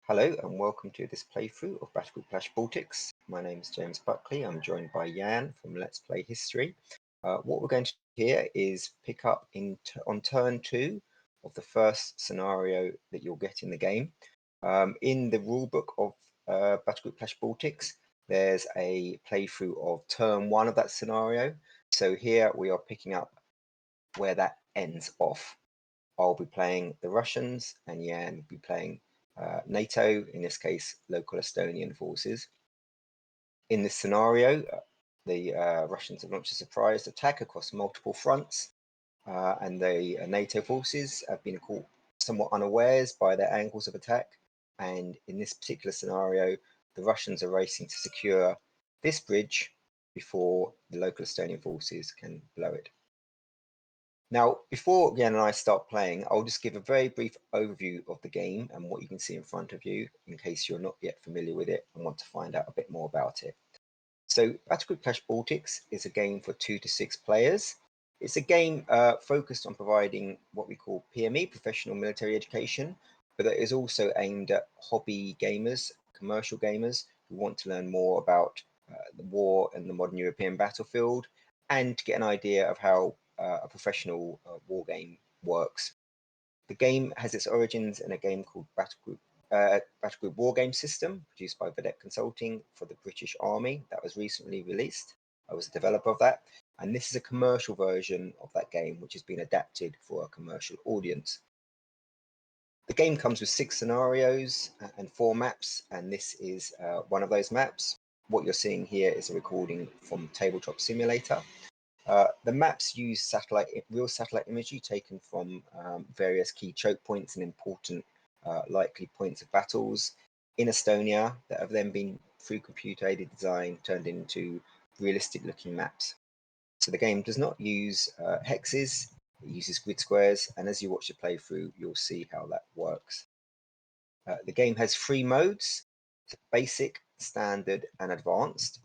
Hello and welcome to this playthrough of Battlegroup Clash Baltics. My name is James Buckley. I'm joined by Jan from Let's Play History. What we're going to do here is pick up on turn 2 of the first scenario that you'll get in the game. In the rulebook of Battlegroup Clash Baltics, there's a playthrough of turn 1 of that scenario. So here we are picking up where that ends off. I'll be playing the Russians and Jan will be playing NATO, in this case, local Estonian forces. In this scenario, the Russians have launched a surprise attack across multiple fronts, and the NATO forces have been caught somewhat unawares by their angles of attack. And in this particular scenario, the Russians are racing to secure this bridge before the local Estonian forces can blow it. Now, before Jan and I start playing, I'll just give a very brief overview of the game and what you can see in front of you in case you're not yet familiar with it and want to find out a bit more about it. So, Battlegroup Clash Baltics is a game for 2 to 6 players. It's a game focused on providing what we call PME, professional military education, but it is also aimed at hobby gamers, commercial gamers who want to learn more about the war and the modern European battlefield and to get an idea of how a professional war game works. The game has its origins in a game called Battlegroup War Game System, produced by Vedette Consulting for the British Army, that was recently released. I was a developer of that, and this is a commercial version of that game, which has been adapted for a commercial audience. The game comes with 6 scenarios and 4 maps, and this is one of those maps. What you're seeing here is a recording from Tabletop Simulator. The maps use real satellite imagery taken from various key choke points and important likely points of battles in Estonia that have then been, through computer-aided design, turned into realistic-looking maps. So the game does not use hexes, it uses grid squares, and as you watch the playthrough, you'll see how that works. The game has 3 modes: basic, standard, and advanced.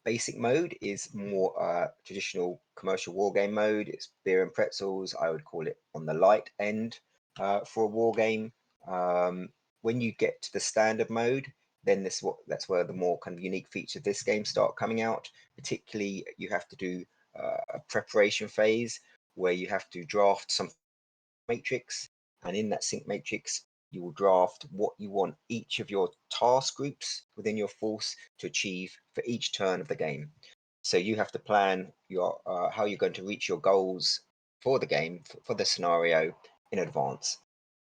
Basic mode is more traditional commercial war game mode. It's beer and pretzels. I would call it on the light end for a war game. When you get to the standard mode, then that's where the more kind of unique features of this game start coming out. Particularly, you have to do a preparation phase where you have to draft some matrix, and in that sync matrix, you will draft what you want each of your task groups within your force to achieve for each turn of the game. So you have to plan your how you're going to reach your goals for the game, for the scenario in advance.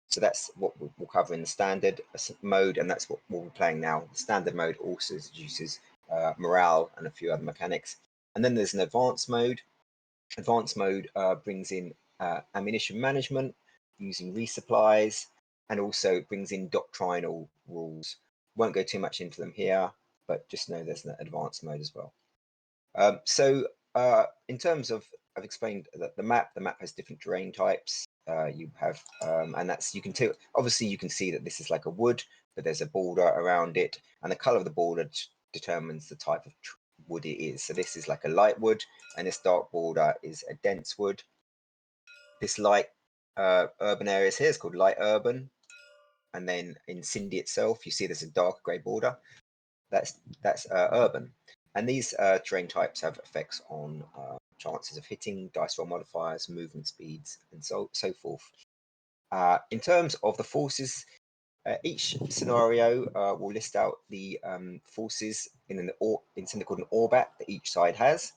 So that's what we'll cover in the standard mode, and that's what we'll be playing now. The standard mode also introduces morale and a few other mechanics. And then there's an advanced mode. Advanced mode brings in ammunition management using resupplies, and also brings in doctrinal rules. Won't go too much into them here, but just know there's an advanced mode as well. In terms of, I've explained that the map has different terrain types. You have, and that's, you can tell, obviously you can see that this is like a wood, but there's a border around it, and the color of the border determines the type of wood it is. So this is like a light wood, and this dark border is a dense wood. This light urban areas here is called light urban, and then in Cindy itself, you see there's a dark grey border. That's urban, and these terrain types have effects on chances of hitting, dice roll modifiers, movement speeds, and so forth. In terms of the forces, each scenario will list out the forces in something called an ORBAT that each side has,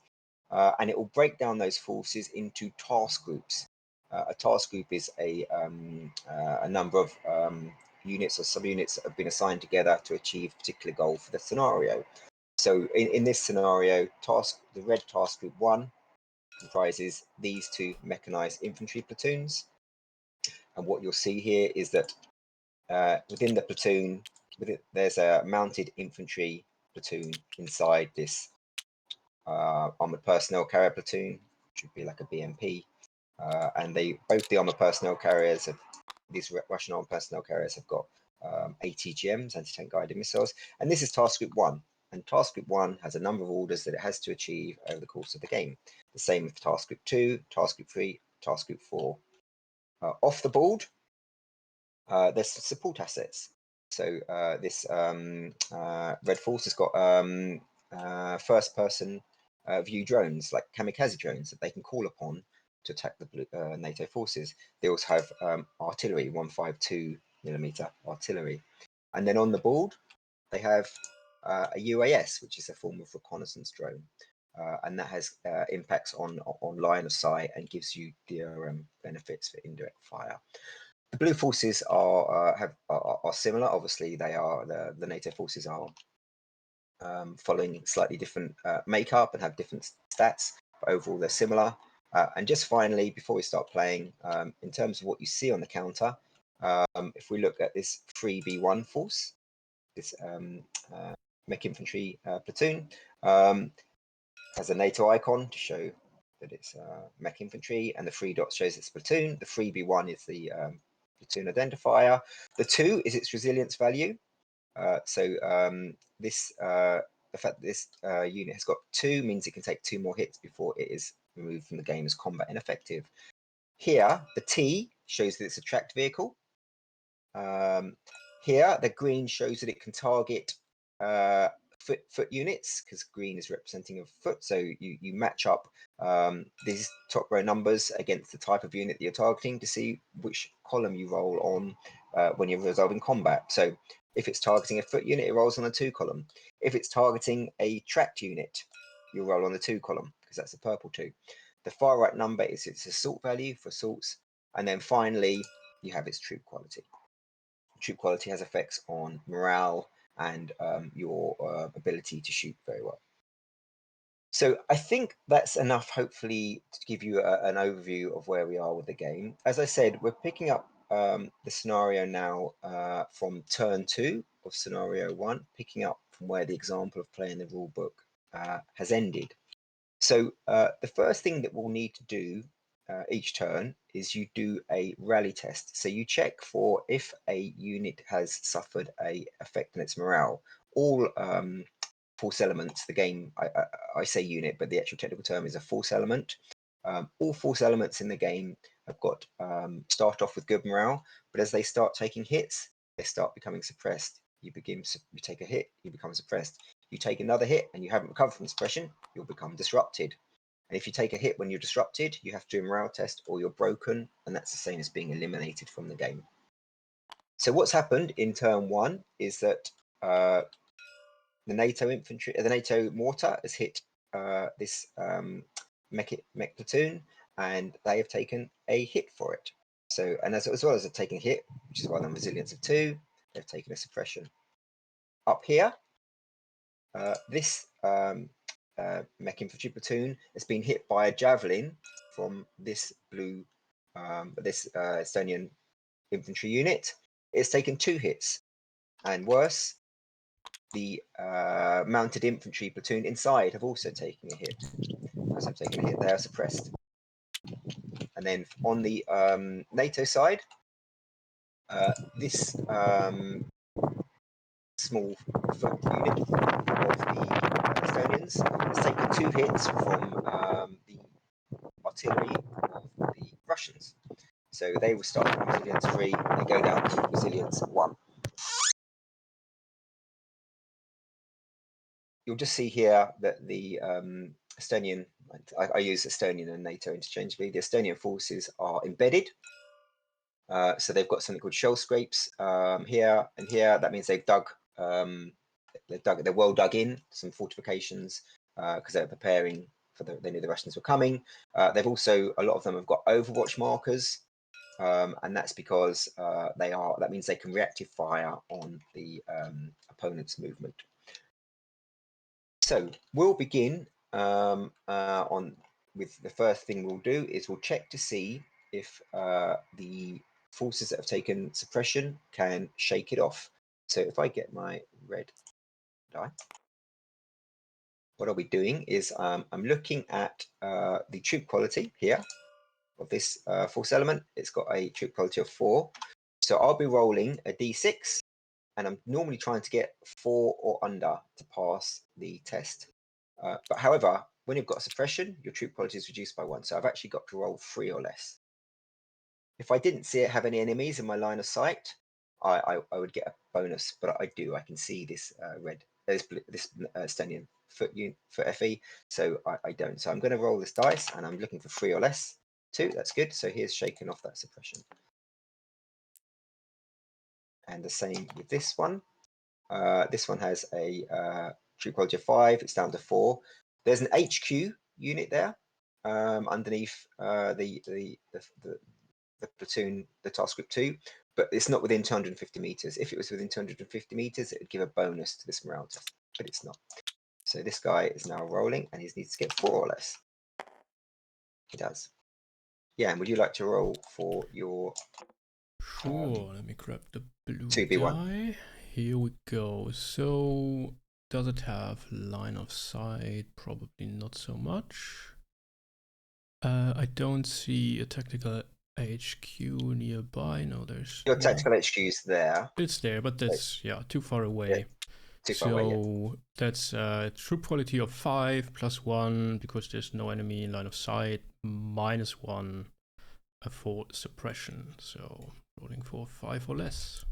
and it will break down those forces into task groups. A task group is a number of units or subunits that have been assigned together to achieve a particular goal for the scenario. So in this scenario, the red task group 1 comprises these 2 mechanized infantry platoons. And what you'll see here is that within the platoon, there's a mounted infantry platoon inside this armored personnel carrier platoon, which would be like a BMP. And both the armored personnel carriers, these Russian armored personnel carriers, have got ATGMs, anti-tank guided missiles. And this is task group 1. And task group 1 has a number of orders that it has to achieve over the course of the game. The same for task group 2, task group 3, task group 4. Off the board, there's support assets. So this red force has got first-person view drones, like kamikaze drones, that they can call upon to attack the NATO forces. They also have artillery, 152mm artillery. And then on the board, they have a UAS, which is a form of reconnaissance drone. And that has impacts on line of sight and gives you DRM benefits for indirect fire. The blue forces are similar. Obviously, they are the NATO forces are following slightly different makeup and have different stats, but overall they're similar. And just finally, before we start playing, in terms of what you see on the counter, if we look at this 3B1 force, this mech infantry platoon, has a NATO icon to show that it's mech infantry, and the 3 dots shows it's platoon. The 3B1 is the platoon identifier. The 2 is its resilience value. This the fact that this unit has got 2 means it can take 2 more hits before it is removed from the game as combat ineffective. Here, the T shows that it's a tracked vehicle. Here, the green shows that it can target foot units, because green is representing a foot. So you match up these top row numbers against the type of unit that you're targeting to see which column you roll on when you're resolving combat. So if it's targeting a foot unit, it rolls on the 2 column. If it's targeting a tracked unit, you'll roll on the 2 column, because that's a purple 2. The far right number is its assault value for assaults. And then finally, you have its troop quality. Troop quality has effects on morale and your ability to shoot very well. So I think that's enough, hopefully, to give you an overview of where we are with the game. As I said, we're picking up the scenario now from turn 2 of scenario 1, picking up from where the example of playing the rule book has ended. So the first thing that we'll need to do each turn is you do a rally test. So you check for if a unit has suffered a effect on its morale. All force elements, the game, I say unit, but the actual technical term is a force element. All force elements in the game have got start off with good morale, but as they start taking hits, they start becoming suppressed. You take a hit, you become suppressed. You take another hit and you haven't recovered from suppression, you'll become disrupted. And if you take a hit when you're disrupted, you have to do a morale test or you're broken, and that's the same as being eliminated from the game. So what's happened in turn 1 is that the NATO mortar has hit this mech platoon, and they have taken a hit for it. So, and as well as taking a hit, which is why they're resilience of 2, they've taken a suppression. Up here, this mech infantry platoon has been hit by a javelin from this blue, Estonian infantry unit. It's taken 2 hits, and worse, the mounted infantry platoon inside have also taken a hit. As I've taken a hit, they are suppressed. And then on the NATO side, this small foot unit of the Estonians has taken 2 hits from the artillery of the Russians. So they will start from resilience 3, they go down to resilience 1. You'll just see here that the Estonian, I use Estonian and NATO interchangeably, the Estonian forces are embedded. So they've got something called shell scrapes here and here. That means they've dug, they're well dug in, some fortifications, because they're preparing for they knew the Russians were coming. They've also, a lot of them have got overwatch markers, and that's because that means they can reactive fire on the opponent's movement. So we'll begin with the first thing we'll do is we'll check to see if the forces that have taken suppression can shake it off. So if I get my red die, what I'll be doing is I'm looking at the troop quality here of this force element. It's got a troop quality of 4. So I'll be rolling a d6, and I'm normally trying to get 4 or under to pass the test. But however, when you've got suppression, your troop quality is reduced by 1. So I've actually got to roll 3 or less. If I didn't see it have any enemies in my line of sight, I would get a bonus, but I can see this red, this Estonian foot FE, so I don't. So I'm going to roll this dice, and I'm looking for 3 or less. 2, that's good. So here's shaking off that suppression. And the same with this one. This one has a true quality of 5. It's down to 4. There's an HQ unit there underneath the platoon, the task group 2, but it's not within 250 meters. If it was within 250 meters, it would give a bonus to this morale test, but it's not. So this guy is now rolling, and he needs to get 4 or less. He does. Yeah, and would you like to roll for your... Sure, let me grab the blue 2B1. die. Here we go. So, does it have line of sight? Probably not so much. I don't see a tactical HQ nearby. No, there's Your tactical HQ is there. It's there, but that's too far away. Yeah, too far away, yeah. That's true quality of 5 plus 1 because there's no enemy in line of sight, minus 1 for suppression. So rolling for 5 or less.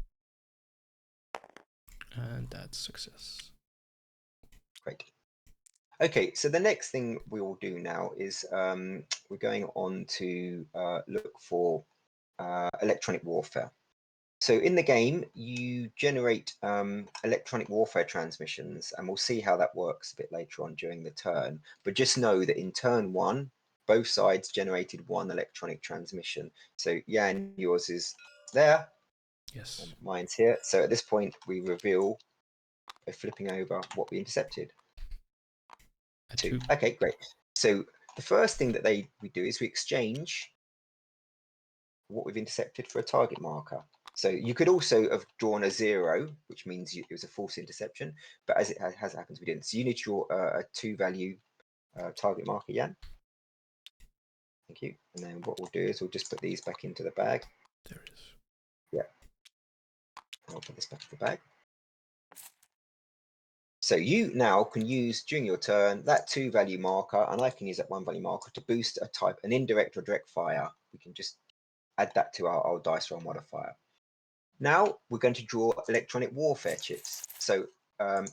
And that's success. Great. Okay, so the next thing we will do now is we're going on to look for electronic warfare. So in the game, you generate electronic warfare transmissions, and we'll see how that works a bit later on during the turn. But just know that in turn 1, both sides generated 1 electronic transmission. So Jan, yours is there. Yes. And mine's here. So at this point, we reveal by flipping over what we intercepted. 2. Okay, great. So the first thing that we do is we exchange what we've intercepted for a target marker. So you could also have drawn a 0, which means it was a false interception, but as it has happens, we didn't. So you need to draw a 2-value target marker, Jan. Thank you. And then what we'll do is we'll just put these back into the bag. There it is. Yeah. I'll put this back in the bag. So you now can use, during your turn, that 2-value marker, and I can use that 1-value marker to boost a type, an indirect or direct fire. We can just add that to our dice roll modifier. Now we're going to draw electronic warfare chits. So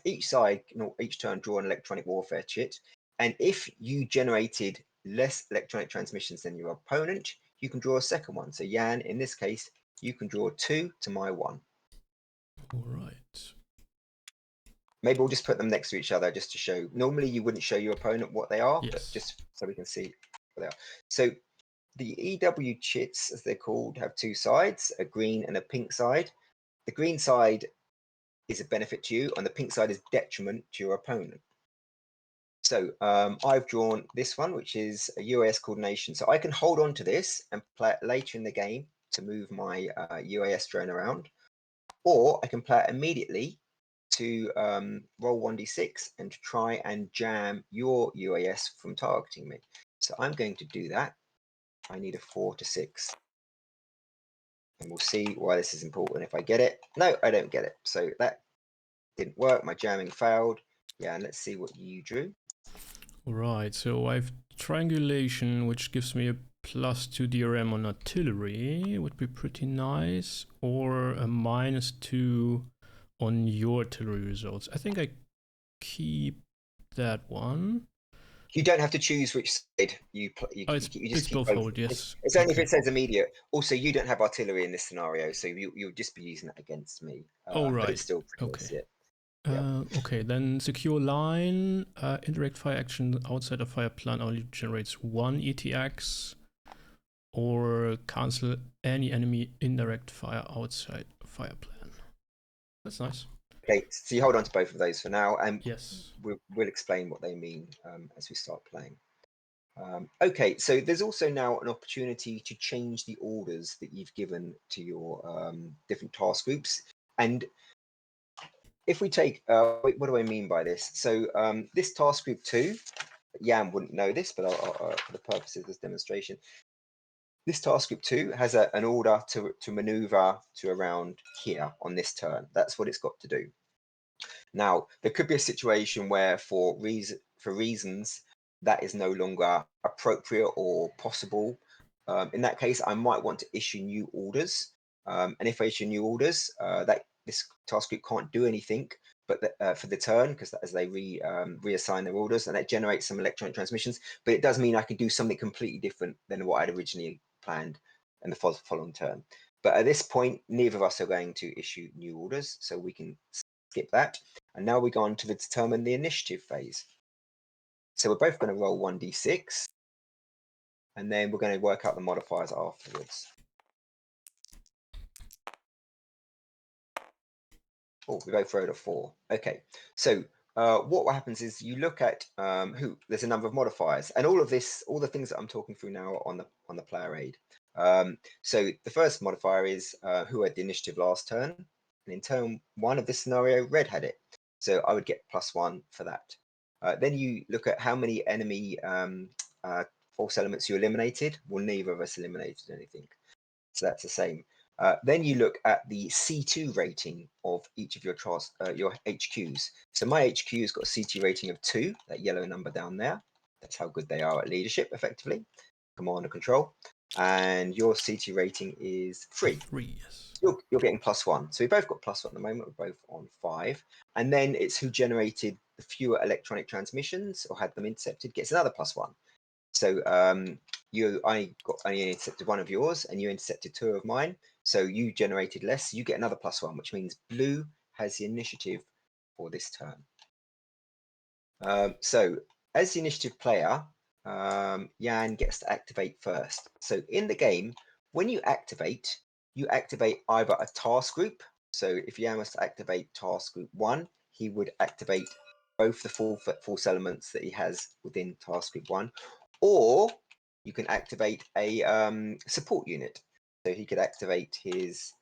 each side, each turn, draw an electronic warfare chit. And if you generated less electronic transmissions than your opponent, you can draw a second one. So Jan, in this case, you can draw 2 to my 1. All right. Maybe we'll just put them next to each other just to show. Normally you wouldn't show your opponent what they are, Yes. but just so we can see what they are. So the EW chits, as they're called, have 2 sides, a green and a pink side. The green side is a benefit to you, and the pink side is detriment to your opponent. So I've drawn this one, which is a UAS coordination. So I can hold on to this and play it later in the game to move my UAS drone around, or I can play it immediately to roll 1d6 and to try and jam your UAS from targeting me. So I'm going to do that. I need a 4 to 6. And we'll see why this is important if I get it. No, I don't get it. So that didn't work. My jamming failed. Yeah, and let's see what you drew. All right, so I have triangulation, which gives me a +2 DRM on artillery, would be pretty nice, or a -2 on your artillery results. I think I keep that one. You don't have to choose which side you just keep both hold, yes. It's only if it says immediate. Also, you don't have artillery in this scenario, so you'll just be using that against me. Oh, right. But it's still pretty nice, yeah. Okay, then secure line, indirect fire action outside of fire plan only generates 1 ETX, or cancel any enemy indirect fire outside fire plan. That's nice. Okay, so you hold on to both of those for now, and yes, we'll explain what they mean as we start playing. Okay, so there's also now an opportunity to change the orders that you've given to your different task groups. And if we take, what do I mean by this? So this task group 2, Jan wouldn't know this, but for the purposes of this demonstration, this task group 2 has an order to maneuver to around here on this turn. That's what it's got to do. Now, there could be a situation where for reasons that is no longer appropriate or possible. In that case, I might want to issue new orders. And if I issue new orders, that this task group can't do anything but for the turn, because as they reassign their orders, and that generates some electronic transmissions. But it does mean I can do something completely different than what I'd originally planned in the following turn. But at this point, neither of us are going to issue new orders, so we can skip that. And now we go on to determine the initiative phase. So we're both going to roll 1d6, and then we're going to work out the modifiers afterwards. Oh, we both rolled a 4. Okay, so what happens is you look at there's a number of modifiers, and all the things that I'm talking through now are on the player aid. So the first modifier is who had the initiative last turn, and in turn 1 of this scenario, red had it. So I would get +1 for that. Then you look at how many enemy false elements you eliminated. Well, neither of us eliminated anything, so that's the same. Then you look at the C2 rating of each of your HQs. So my HQ's got a C2 rating of 2, that yellow number down there. That's how good they are at leadership, effectively, command and control. And your C2 rating is 3. 3, yes. You're getting +1. So we both got +1 at the moment. We're both on 5. And then it's who generated the fewer electronic transmissions or had them intercepted gets another +1. So I only intercepted 1 of yours, and you intercepted 2 of mine. So you generated less. You get another +1, which means blue has the initiative for this turn. So as the initiative player, Jan gets to activate first. So in the game, when you activate either a task group. So if Jan was to activate task group 1, he would activate both the false elements that he has within task group 1, or you can activate a support unit. So he could activate his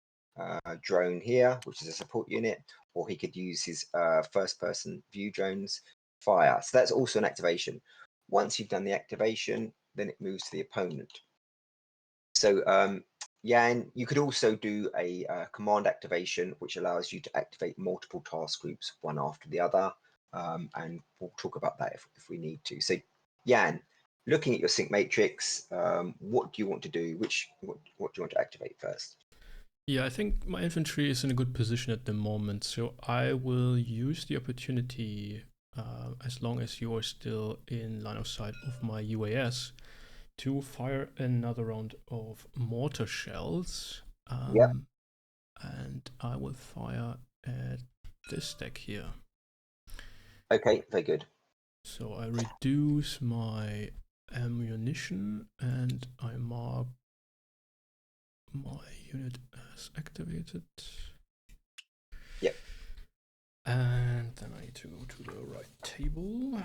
drone here, which is a support unit, or he could use his first-person view drones fire. So that's also an activation. Once you've done the activation, then it moves to the opponent. So Jan, you could also do a command activation, which allows you to activate multiple task groups, one after the other, and we'll talk about that if we need to. So Jan, looking at your sync matrix, what do you want to do? What do you want to activate first? Yeah, I think my infantry is in a good position at the moment, so I will use the opportunity, as long as you are still in line of sight of my UAS, to fire another round of mortar shells. Yeah. And I will fire at this deck here. Okay, very good. So I reduce my ammunition and I mark my unit as activated. Yep. And then I need to go to the right table.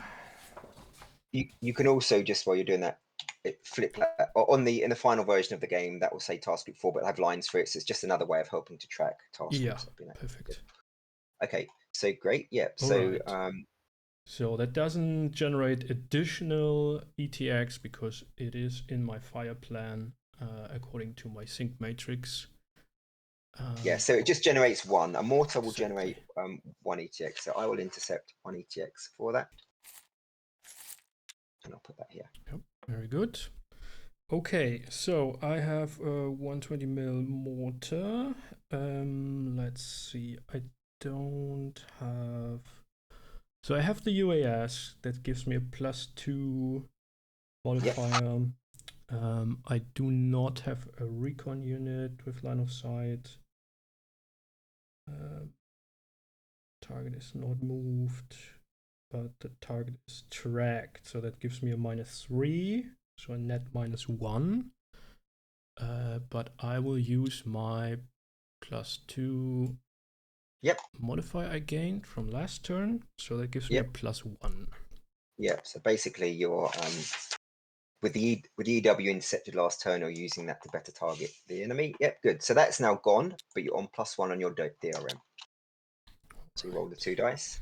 You can also, just while you're doing that, flip in the final version of the game that will say task group 4, but have lines for it. So it's just another way of helping to track task groups. Perfect. Okay, so great. Yeah. So so that doesn't generate additional ETX because it is in my fire plan according to my sync matrix. Yeah, so it just generates 1. A mortar will generate 1 ETX. So I will intercept 1 ETX for that. And I'll put that here. Yep, very good. Okay, so I have a 120mm mortar. Let's see, I don't have... So I have the UAS that gives me a +2 modifier. Yep. I do not have a recon unit with line of sight. Target is not moved, but the target is tracked, so that gives me a -3, so a net -1. But I will use my +2 modifier I gained from last turn, so that gives me a +1. Yep, so basically you're with the EW intercepted last turn, you're using that to better target the enemy. Yep, good. So that's now gone, but you're on +1 on your DRM. So you roll the 2 dice.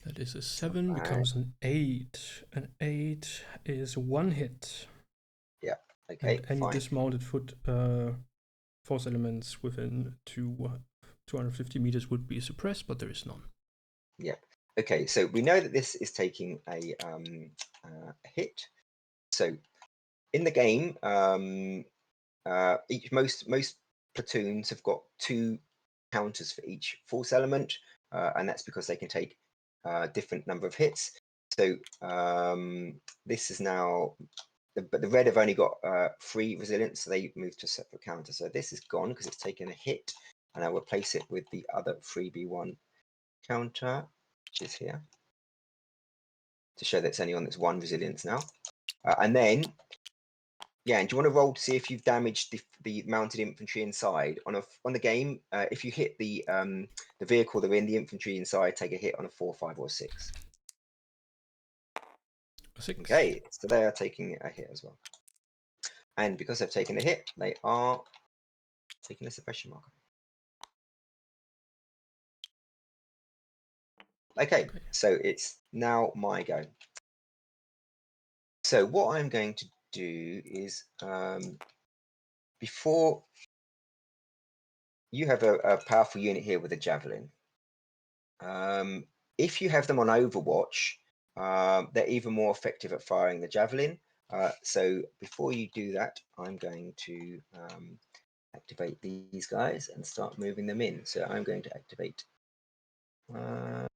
That is a 7, becomes an 8. An 8 is 1 hit. Yeah, okay, and any dismounted foot force elements within 250 meters would be suppressed, but there is none. Yep. Okay, so we know that this is taking a hit. So in the game, most platoons have got 2 counters for each force element, and that's because they can take different number of hits. So this is now, but the red have only got 3 resilience, so they move to a separate counter. So this is gone because it's taken a hit, and I'll replace it with the other 3B1 counter, which is here, to show that it's only on its 1 resilience now. And then, yeah, and do you want to roll to see if you've damaged the mounted infantry inside on the game? If you hit the vehicle they're in, the infantry inside take a hit on a 4, 5, or 6. 6. Okay, so they are taking a hit as well. And because they've taken a hit, they are taking a suppression marker. Okay, so it's now my go. So what I'm going to do is, before you have a powerful unit here with a javelin. If you have them on Overwatch, they're even more effective at firing the javelin. So before you do that, I'm going to activate these guys and start moving them in. So I'm going to activate. Yeah,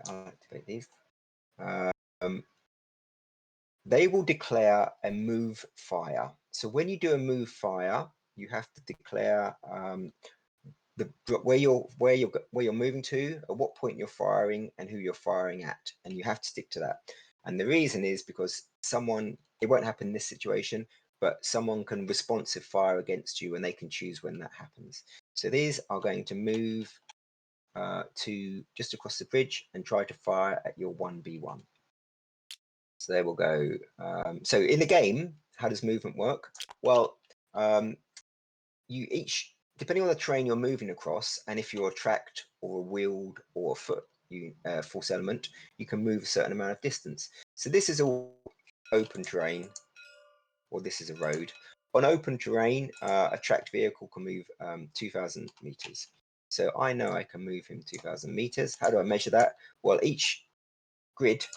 I'll activate these. They will declare a move fire. So when you do a move fire, you have to declare where you're moving to, at what point you're firing, and who you're firing at, and you have to stick to that. And the reason is because it won't happen in this situation, but someone can responsive fire against you, and they can choose when that happens. So these are going to move to just across the bridge and try to fire at your 1B1. So they will go. So in the game, how does movement work? Well, you each, depending on the terrain you're moving across, and if you're a tracked or a wheeled or a foot force element, you can move a certain amount of distance. So this is all open terrain, or this is a road. On open terrain, a tracked vehicle can move 2,000 meters. So I know I can move him 2,000 meters. How do I measure that? Well, each grid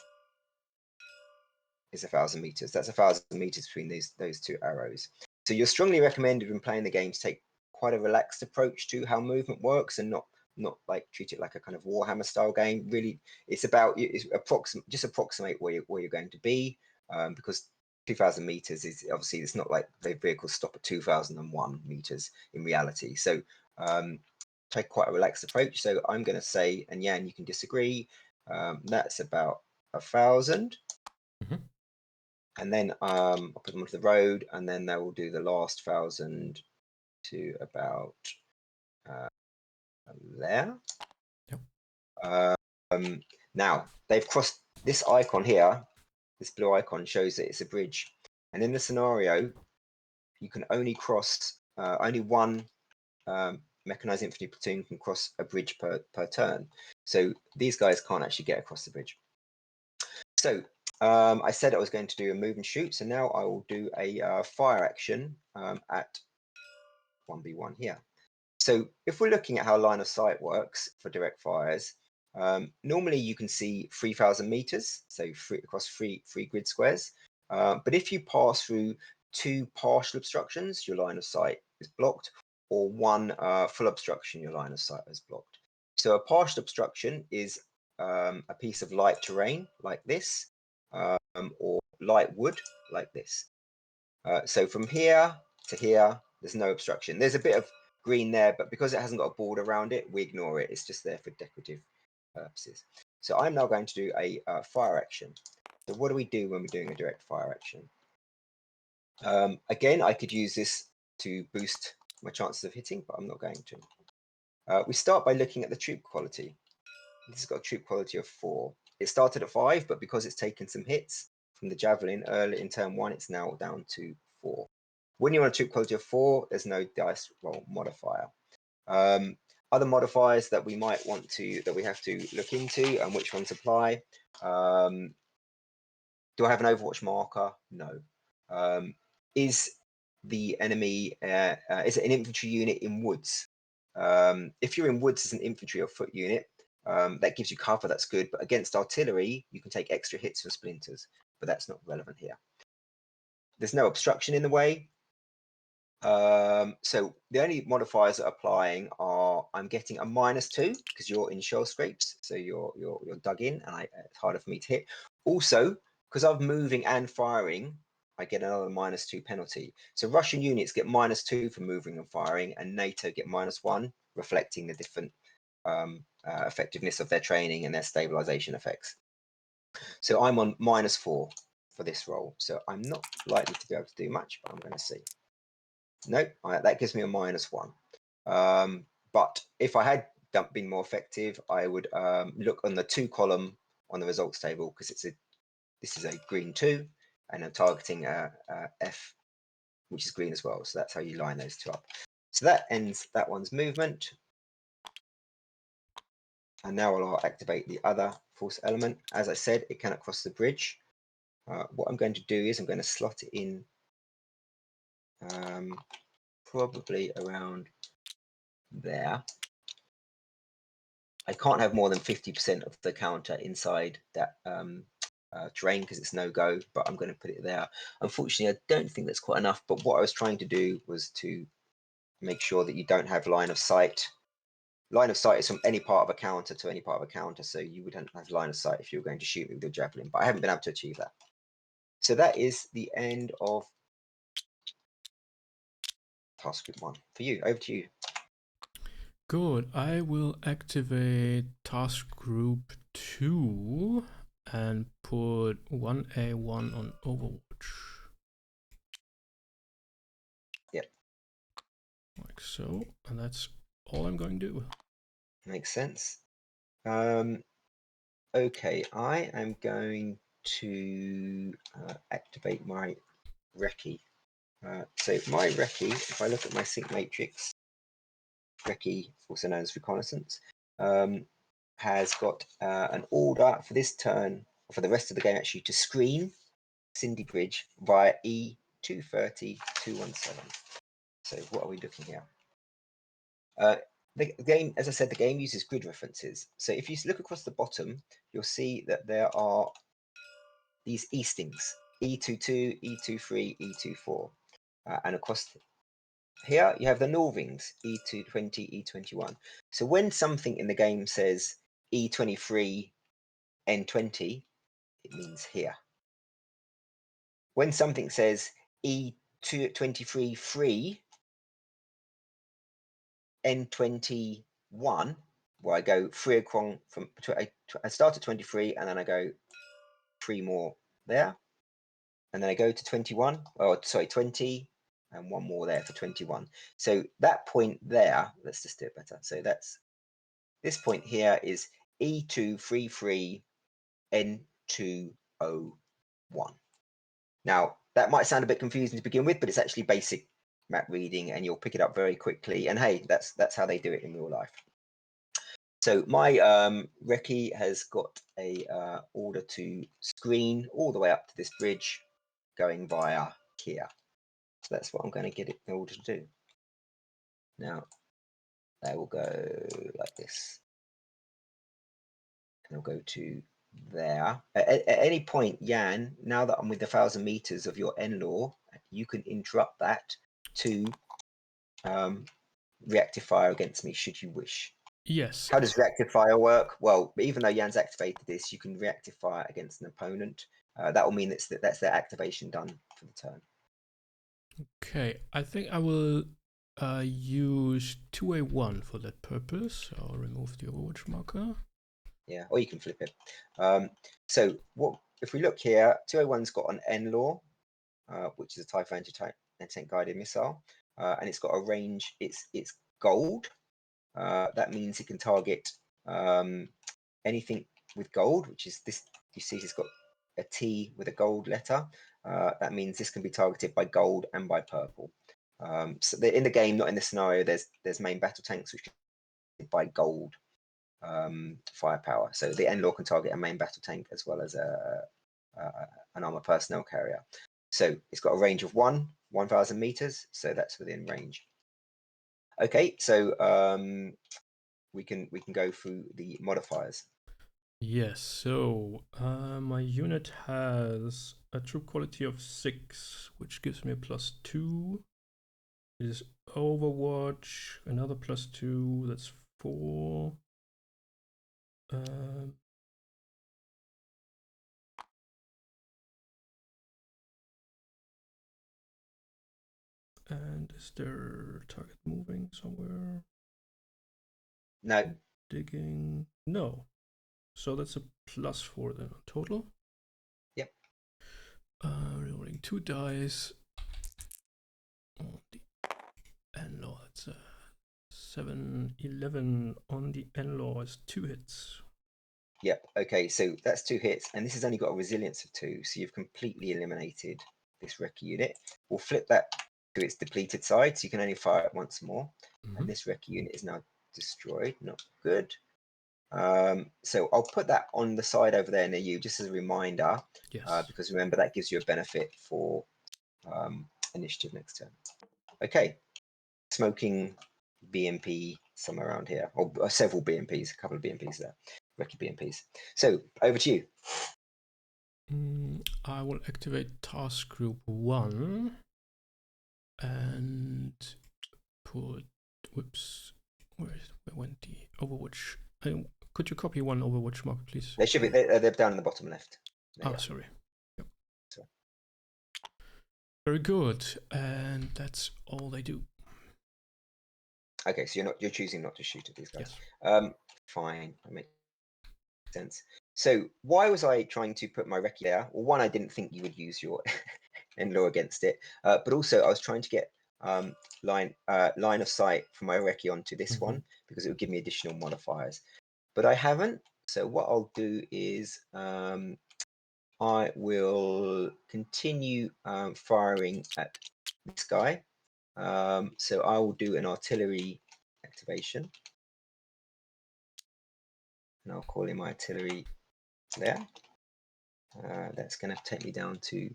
is 1,000 meters. That's 1,000 meters between those 2 arrows. So you're strongly recommended when playing the game to take quite a relaxed approach to how movement works, and not like treat it like a kind of Warhammer style game. Really, it's about just approximate where you're going to be, because 2,000 meters is obviously, it's not like the vehicles stop at 2,001 meters in reality. So take quite a relaxed approach. So I'm going to say, and Jan, you can disagree, that's about 1,000. And then I'll put them onto the road, and then they will do the last 1,000 to about there. Yep. Now they've crossed this icon here. This blue icon shows that it's a bridge, and in the scenario, you can only cross only one mechanized infantry platoon can cross a bridge per turn. So these guys can't actually get across the bridge. So I said I was going to do a move and shoot, so now I will do a fire action at 1B1 here. So if we're looking at how line of sight works for direct fires, normally you can see 3,000 meters, so across three grid squares. But if you pass through 2 partial obstructions, your line of sight is blocked, or 1 full obstruction, your line of sight is blocked. So a partial obstruction is a piece of light terrain like this, or light wood like this. So from here to here, there's no obstruction. There's a bit of green there, but because it hasn't got a border around it, we ignore it. It's just there for decorative purposes. So I'm now going to do a fire action. So what do we do when we're doing a direct fire action? Again, I could use this to boost my chances of hitting, but I'm not going to. We start by looking at the troop quality. This has got a troop quality of 4. It started at 5, but because it's taken some hits from the javelin early in turn 1, it's now down to 4. When you're on a troop quality of 4, there's no dice roll modifier. Other modifiers that we might want to, that we have to look into, and which ones apply. Do I have an Overwatch marker? No. Is the enemy, is it an infantry unit in woods? If you're in woods as an infantry or foot unit, that gives you cover, that's good. But against artillery, you can take extra hits from splinters, but that's not relevant here. there's no obstruction in the way. So the only modifiers that are applying are I'm getting a -2 because you're in shell scrapes, so you're dug in, and it's harder for me to hit. Also, because I'm moving and firing, I get another -2 penalty. So Russian units get -2 for moving and firing, and NATO get -1, reflecting the different effectiveness of their training and their stabilization effects. So I'm on -4 for this roll, so I'm not likely to be able to do much, but I'm going to see. Nope, that gives me a -1. But if I had been more effective, I would look on the 2 column on the results table, because this is a green 2, and I'm targeting F, which is green as well. So that's how you line those two up. So that ends that one's movement. And now I'll activate the other force element. As I said, it cannot cross the bridge. What I'm going to do is I'm going to slot it in probably around there. I can't have more than 50% of the counter inside that terrain because it's no go, but I'm going to put it there. Unfortunately, I don't think that's quite enough, but what I was trying to do was to make sure that you don't have line of sight. Line of sight is from any part of a counter to any part of a counter, so you wouldn't have line of sight if you were going to shoot me with your javelin, but I haven't been able to achieve that. So that is the end of task group 1. For you, over to you. Good. I will activate task group 2 and put 1A1 on Overwatch. Yep. Like so. And that's all I'm going to do. Makes sense. Okay, I am going to activate my recce. So my recce, if I look at my sync matrix, recce, also known as reconnaissance, has got an order for this turn, or for the rest of the game actually, to screen Cindy Bridge via E230 217. So what are we looking here? The game, as I said, the game uses grid references. So if you look across the bottom, you'll see that there are these eastings, E22, E23, E24. And across here, you have the northings, E220, E21. So when something in the game says E23, N20, it means here. When something says E23, free, N21, where I go 3 across from, I start at 23 and then I go 3 more there, and then I go to 21, oh sorry, 20, and 1 more there for 21. So that point there, let's just do it better. So that's, this point here is E233 N201. Now that might sound a bit confusing to begin with, but it's actually basic map reading and you'll pick it up very quickly. And hey, that's how they do it in real life. So my recce has got a order to screen all the way up to this bridge going via here. So that's what I'm going to get it in order to do. Now, they will go like this. And it'll go to there. At any point, Jan, now that I'm with 1,000 meters of your N-law, you can interrupt that to reactive fire against me should you wish. Yes. How does reactive fire work? Well, even though Jan's activated this, you can reactive fire against an opponent. That will mean that's their activation done for the turn. Okay, I think I will use 2A1 for that purpose. I'll remove the Overwatch marker. Yeah, or you can flip it. So what if we look here? 201's got an N-law, which is a Typhoon anti-tank guided missile, and it's got a range. It's gold. That means it can target anything with gold, which is this. You see, it's got a T with a gold letter. That means this can be targeted by gold and by purple. So in the game, not in the scenario, there's main battle tanks which can by gold firepower. So the N-law can target a main battle tank as well as an armor personnel carrier. So it's got a range of 1,000 meters. So that's within range. Okay, so we can go through the modifiers. Yes, so my unit has a troop quality of 6, which gives me a +2. It is Overwatch, another +2, that's 4. And is there target moving somewhere? No. Digging? No. So that's a +4 then on total. Yep. Rolling 2 dice. On the N-Law, that's a 7, 11 on the N-Law is 2 hits. Yep. Okay, so that's 2 hits, and this has only got a resilience of 2, so you've completely eliminated this Recce unit. We'll flip that to its depleted side, so you can only fire it once more. And this Recce unit is now destroyed. Not good. So I'll put that on the side over there near you, just as a reminder. Yes. Because remember, that gives you a benefit for initiative next turn. Okay. Smoking BMP somewhere around here, or several BMPs, a couple of BMPs there. Recce BMPs. So over to you. I will activate task group 1 and put, whoops, where went the Overwatch? Could you copy one Overwatch marker, please? They should be, they're down in the bottom left. Sorry. Yep. Sorry. Very good, and that's all they do. Okay, so you're choosing not to shoot at these guys. Yes. Fine, that makes sense. So why was I trying to put my Recce there? Well, one, I didn't think you would use your N-Law against it, but also I was trying to get line of sight from my Recce onto this one, because it would give me additional modifiers. But I haven't. So what I'll do is I will continue firing at this guy. So I will do an artillery activation. And I'll call in my artillery there. That's going to take me down to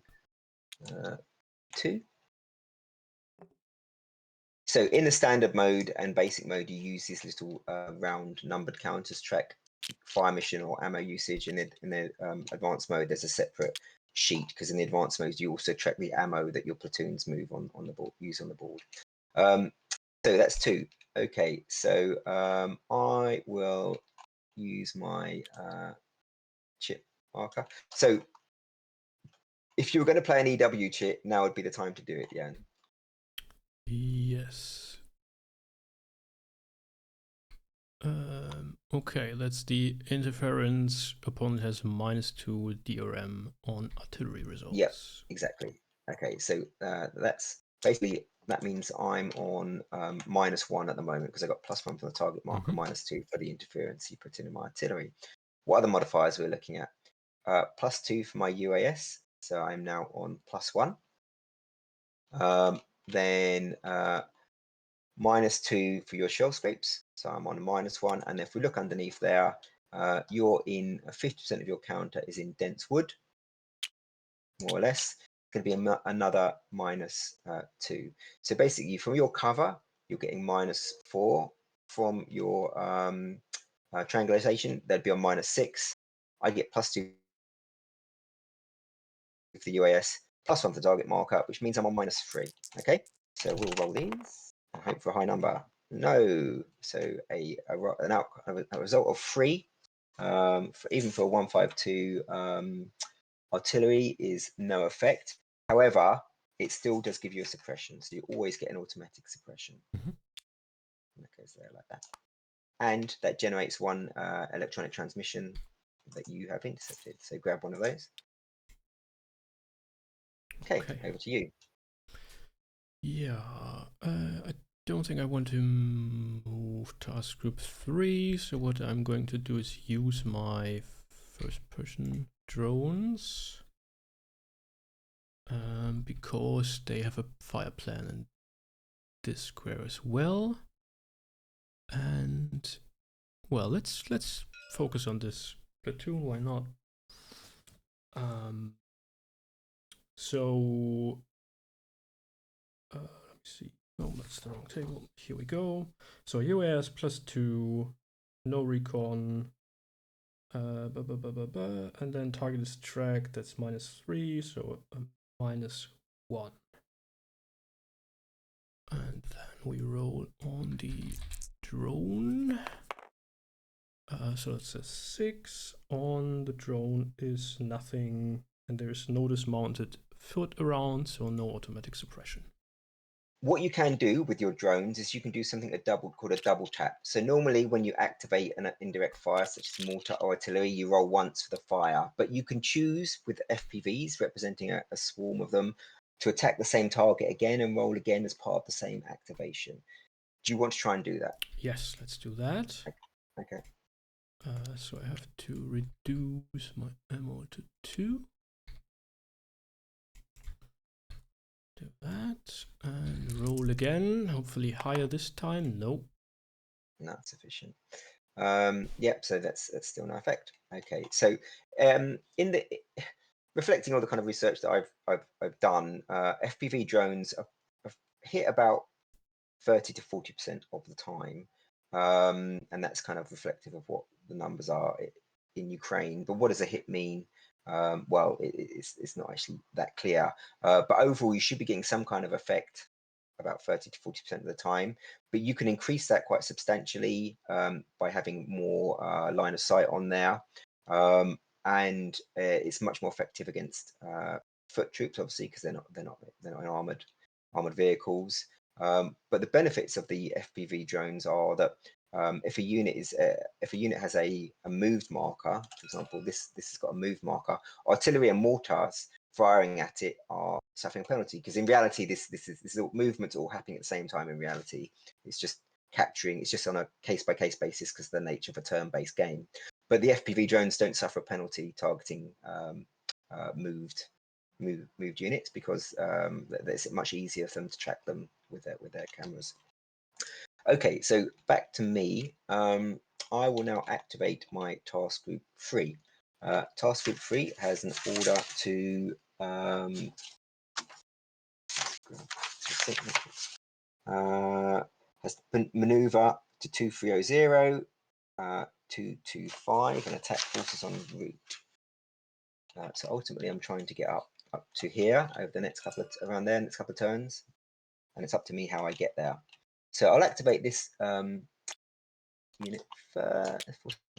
2. So in the standard mode and basic mode, you use these little round numbered counters to track fire mission or ammo usage. In the advanced mode, there's a separate sheet, because in the advanced mode, you also track the ammo that your platoons move on the board, use on the board. So that's 2. Okay, so I will use my chip marker. So if you were going to play an EW chip, now would be the time to do it, Jan. Yes. Okay, that's the interference. Opponent has -2 DRM on artillery results. Yep, exactly. Okay, so that's basically, that means I'm on -1 at the moment, because I got +1 for the target marker, -2 for the interference you put in my artillery. What other modifiers we're looking at? +2 for my UAS, so I'm now on +1. Then -2 for your shell scrapes, so I'm on -1. And if we look underneath there, you're in 50% of your counter is in dense wood, more or less. It's going to be another -2. So basically, from your cover, you're getting -4. From your triangulation, that'd be on -6. I get +2 for the UAS, +1 for the target marker, which means I'm on -3. Okay, so we'll roll these and hope for a high number. No, so a result of 3, even for a 152 artillery, is no effect. However, it still does give you a suppression, so you always get an automatic suppression. That goes there like that, and that generates 1 electronic transmission that you have intercepted. So grab one of those. Okay, over to you. Yeah, I don't think I want to move task group 3, so what I'm going to do is use my first-person drones, because they have a fire plan in this square as well. And well, let's focus on this platoon. Why not? So let me see. Oh, that's the wrong table. Here we go. So UAS +2, no recon, And then target is tracked, that's -3, so -1. And then we roll on the drone. So it's a 6. On the drone is nothing, and there's no dismounted foot around, so no automatic suppression. What you can do with your drones is you can do something called a double tap. So normally when you activate an indirect fire, such as mortar or artillery, you roll once for the fire, but you can choose with FPVs representing a swarm of them to attack the same target again and roll again as part of the same activation. Do you want to try and do that? Yes, let's do that. Okay. So I have to reduce my ammo to 2. Do that and roll again, hopefully higher this time. Nope. Not sufficient. Yep, so that's still no effect. Okay, so in the reflecting on the kind of research that I've done, FPV drones have hit about 30 to 40% of the time, and that's kind of reflective of what the numbers are in Ukraine. But what does a hit mean? Well, it's not actually that clear. But overall, you should be getting some kind of effect about 30 to 40% of the time. But you can increase that quite substantially by having more line of sight on there. And it's much more effective against foot troops, obviously, because they're not in armored vehicles. But the benefits of the FPV drones are that if a unit has a moved marker, for example, this has got a moved marker, artillery and mortars firing at it are suffering a penalty, because in reality this is all movements all happening at the same time. In reality, it's just on a case-by-case basis because of the nature of a turn-based game. But the FPV drones don't suffer a penalty targeting moved units, because it's much easier for them to track them with their cameras. Okay, so back to me. I will now activate my task group 3. Task group 3 has an order to has maneuver to 2300, 225, and attack forces en route. So ultimately, I'm trying to get up to here over the next couple of turns, and it's up to me how I get there. So I'll activate this unit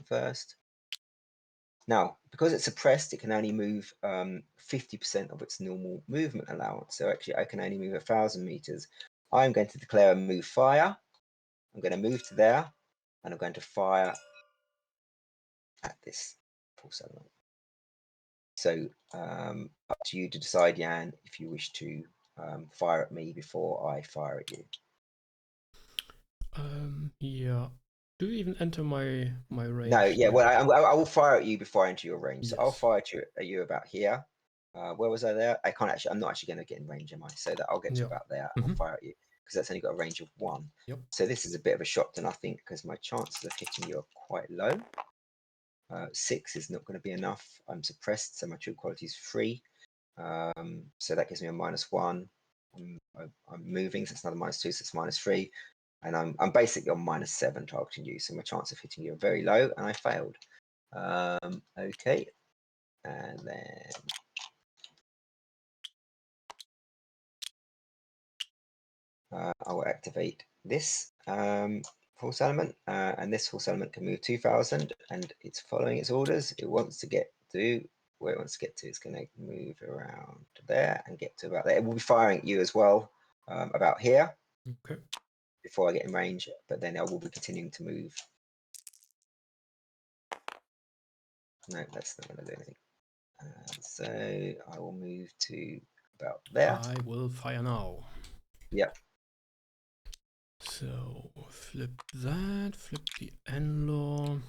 first. Now, because it's suppressed, it can only move 50% of its normal movement allowance. So actually, I can only move 1,000 meters. I'm going to declare a move fire. I'm going to move to there, and I'm going to fire at this pulse element. So up to you to decide, Jan, if you wish to fire at me before I fire at you. Yeah. Do you even enter my range? No, yeah. Well, I will fire at you before I enter your range. Yes. So I'll fire at you about here. Where was I there? I can't actually. I'm not actually going to get in range, am I? So that I'll get to about there. And I'll fire at you because that's only got a range of 1. Yep. So this is a bit of a shot, and I think because my chances of hitting you are quite low. 6 is not going to be enough. I'm suppressed, so my true quality is 3. So that gives me a -1. I'm moving, so it's another -2, so it's -3. And I'm basically on -7 targeting you, so my chance of hitting you are very low, and I failed. Okay, and then I will activate this force element, and this force element can move 2,000, and it's following its orders. It wants to get to where it wants to get to. It's going to move around to there and get to about there. It will be firing at you as well, about here. Okay. Before I get in range, but then I will be continuing to move. No, that's not going to do anything. So I will move to about there. I will fire now. Yep. So flip that, flip the NLAW.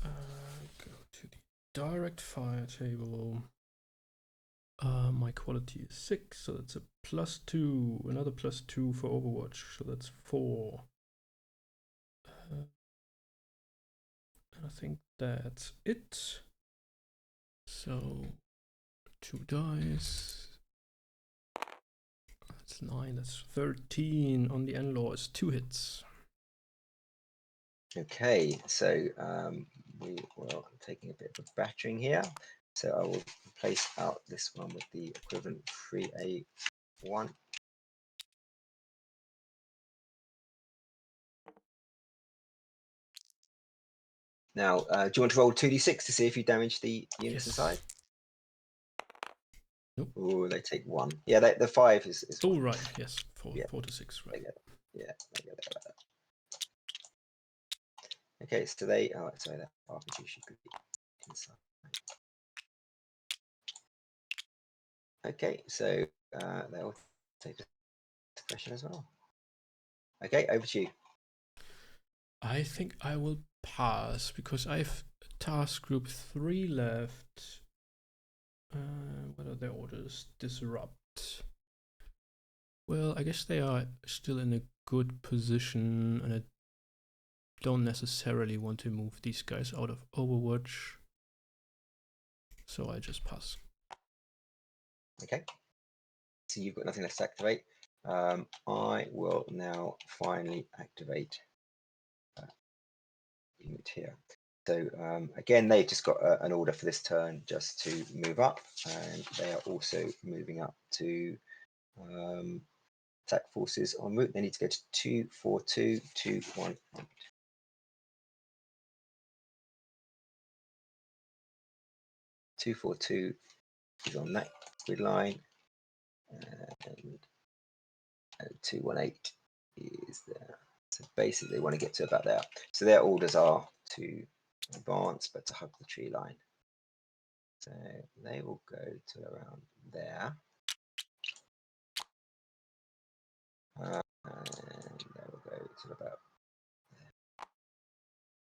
Go to the direct fire table. My quality is 6, so that's a +2, another +2 for Overwatch, so that's 4. I think that's it. So 2 dice. That's 9, that's 13. On the NLAW is 2 hits. Okay, so we will taking a bit of battering here. So I will place out this one with the equivalent 3A1. Now, do you want to roll 2d6 to see if you damage the units inside? Nope. Oh, they take 1. Yeah, the 5 is Oh, one. right. Yes, 4 Yeah. 4 to 6. Right. Yeah, they get like that. Okay, so they. Oh, sorry, that RPG should be inside. Okay, so they'll take a suppression as well. Okay, over to you. I think I will pass because I've task group 3 left. What are their orders? Disrupt. Well, I guess they are still in a good position, and I don't necessarily want to move these guys out of Overwatch. So I just pass. Okay. So you've got nothing left to activate. I will now finally activate unit here. So again, they've just got an order for this turn just to move up, and they are also moving up to attack forces en route. They need to go to 242, 218. 242 is on that grid line, and 218 is there. So basically, they want to get to about there. So their orders are to advance, but to hug the tree line. So they will go to around there. And they will go to about there.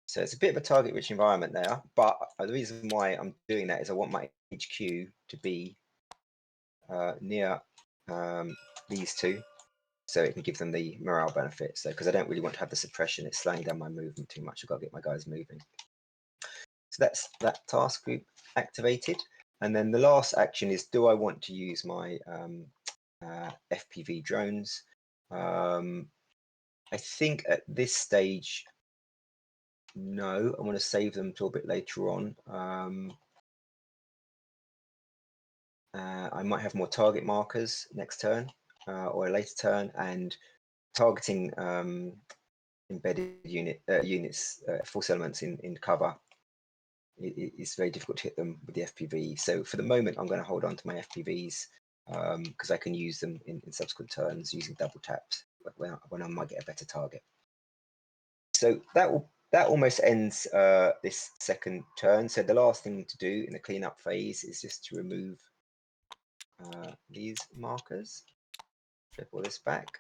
So it's a bit of a target-rich environment there, but the reason why I'm doing that is I want my HQ to be near these two, so it can give them the morale benefits. So because I don't really want to have the suppression, it's slowing down my movement too much. I've got to get my guys moving. So that's that task group activated. And then the last action is, do I want to use my FPV drones? I think at this stage, no, I want to save them till a bit later on. I might have more target markers next turn or a later turn, and targeting embedded units, force elements in cover. It's very difficult to hit them with the FPV. So for the moment, I'm going to hold on to my FPVs because I can use them in subsequent turns using double taps when I might get a better target. So that almost ends this second turn. So the last thing to do in the cleanup phase is just to remove these markers. Flip all this back.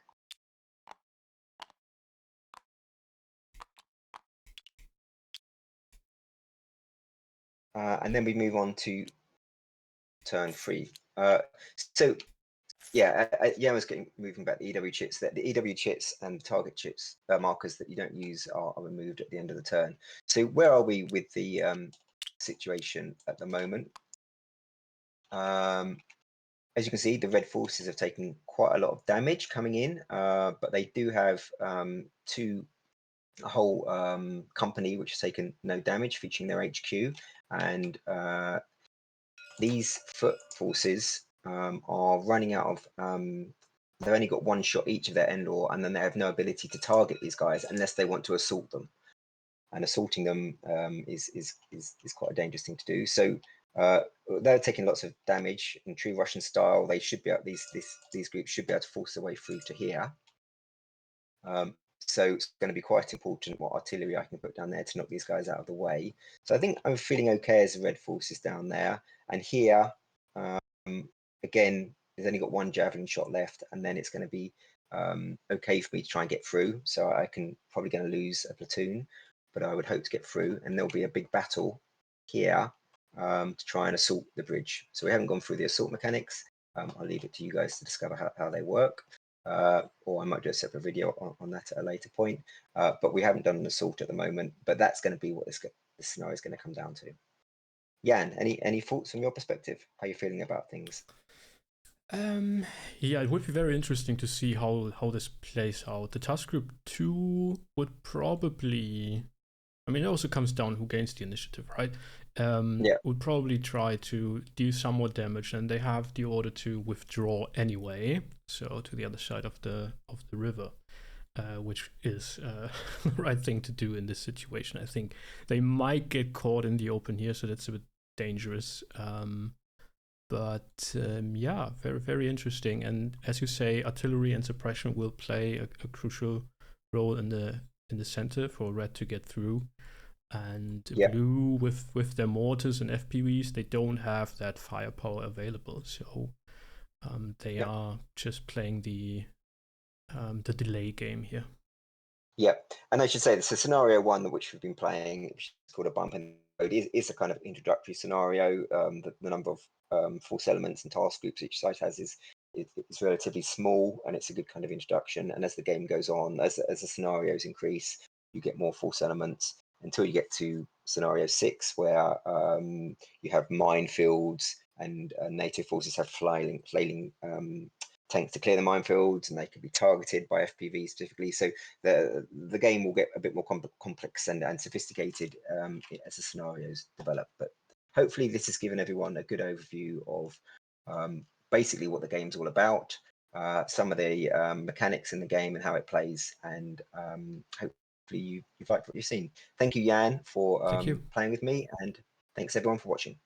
And then we move on to turn 3. So yeah, Jan was moving back the EW chits. That the EW chits and target chits markers that you don't use are removed at the end of the turn. So where are we with the situation at the moment? As you can see, the red forces have taken quite a lot of damage coming in, but they do have a whole company which has taken no damage, featuring their HQ, and these foot forces are running out of. They've only got one shot each of their Endor, and then they have no ability to target these guys unless they want to assault them. And assaulting them is quite a dangerous thing to do. So they're taking lots of damage in true Russian style. They should be able, these groups should be able to force their way through to here. So it's going to be quite important what artillery I can put down there to knock these guys out of the way. So I think I'm feeling okay as the red forces down there. And here, again, there's only got one javelin shot left, and then it's going to be okay for me to try and get through. So I can probably going to lose a platoon, but I would hope to get through, and there'll be a big battle here to try and assault the bridge. So we haven't gone through the assault mechanics. I'll leave it to you guys to discover how they work. Or I might do a separate video on that at a later point. But we haven't done an assault at the moment, but that's going to be what this scenario is going to come down to. Jan, any thoughts from your perspective? How are you feeling about things? Um, yeah, it would be very interesting to see how this plays out. The task group 2 would probably, I mean, it also comes down who gains the initiative, right? Yeah, Would probably try to do some more damage, and they have the order to withdraw anyway, so to the other side of the river, which is the right thing to do in this situation. I think they might get caught in the open here, so that's a bit dangerous. But yeah, very very interesting. And as you say, artillery and suppression will play a crucial role in the center for red to get through. And yeah, blue with their mortars and FPVs, they don't have that firepower available. So they yeah. are just playing the delay game here. Yeah, and I should say this is scenario one that which we've been playing, which is called a bump in the road, is a kind of introductory scenario. The number of force elements and task groups each site has is relatively small, and it's a good kind of introduction. And as the game goes on, as the scenarios increase, you get more force elements until you get to scenario 6, where you have minefields and native forces have flailing tanks to clear the minefields, and they can be targeted by FPVs specifically. So the game will get a bit more complex and sophisticated as the scenarios develop. But hopefully, this has given everyone a good overview of basically what the game's all about, some of the mechanics in the game and how it plays, and hopefully you've liked what you've seen. Thank you, Jan, for Thank you. playing with me, and thanks everyone for watching.